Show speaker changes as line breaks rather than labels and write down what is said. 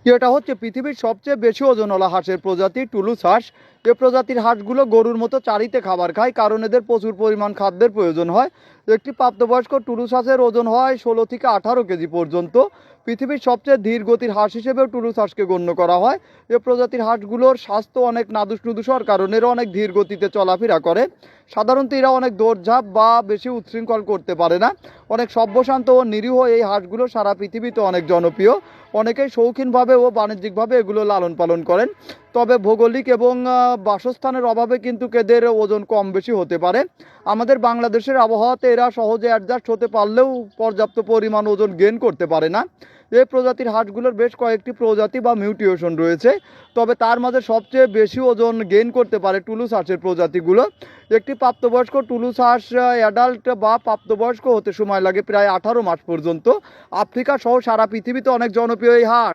এটা হচ্ছে পৃথিবীর সবচেয়ে বেশি ওজনওয়ালা হাঁসের প্রজাতি টুলুস হাঁস। এ প্রজাতির হাঁসগুলো গরুর মতো চারিতে খাবার খায়, কারণ এদের প্রচুর পরিমাণ খাদ্যের প্রয়োজন হয়। একটি প্রাপ্তবয়স্ক টুলুস হাঁসের ওজন হয় 16 থেকে 18 কেজি পর্যন্ত। পৃথিবীর সবচেয়ে ধীর গতির হাঁস হিসেবেও টুলুস হাঁসকে গণ্য করা হয়। এ প্রজাতির হাঁসগুলোর স্বাস্থ্য অনেক নাদুস নুদুস হওয়ার কারণে এরা অনেক ধীর গতিতে চলাফেরা করে। সাধারণত এরা অনেক দৌড়ঝাঁপ বা বেশি উচ্ছৃঙ্খল করতে পারে না। অনেক সভ্যশান্ত ও নিরীহ এই হাঁসগুলো সারা পৃথিবীতে অনেক জনপ্রিয়। অনেকেই শৌখিনভাবে ও বাণিজ্যিকভাবে এগুলো লালন পালন করেন। তবে ভৌগোলিক এবং বাসস্থানের অভাবে কিন্তু এদের ওজন কম বেশি হতে পারে। আমাদের বাংলাদেশের আবহাওয়াতে এরা সহজে অ্যাডজাস্ট হতে পারলেও পর্যাপ্ত পরিমাণ ওজন গেইন করতে পারে না। এই প্রজাতির হাঁসগুলোর বেশ কয়েকটি প্রজাতি বা মিউটেশন রয়েছে, তবে তার মাঝে সবচেয়ে বেশি ওজন গেইন করতে পারে টুলুস হাঁসের প্রজাতিগুলো। একটি প্রাপ্তবয়স্ক টুলুস হাঁস অ্যাডাল্ট বা প্রাপ্তবয়স্ক হতে সময় লাগে প্রায় 18 মাস পর্যন্ত। আফ্রিকা সহ সারা পৃথিবীতে অনেক জনপ্রিয় এই হাঁস।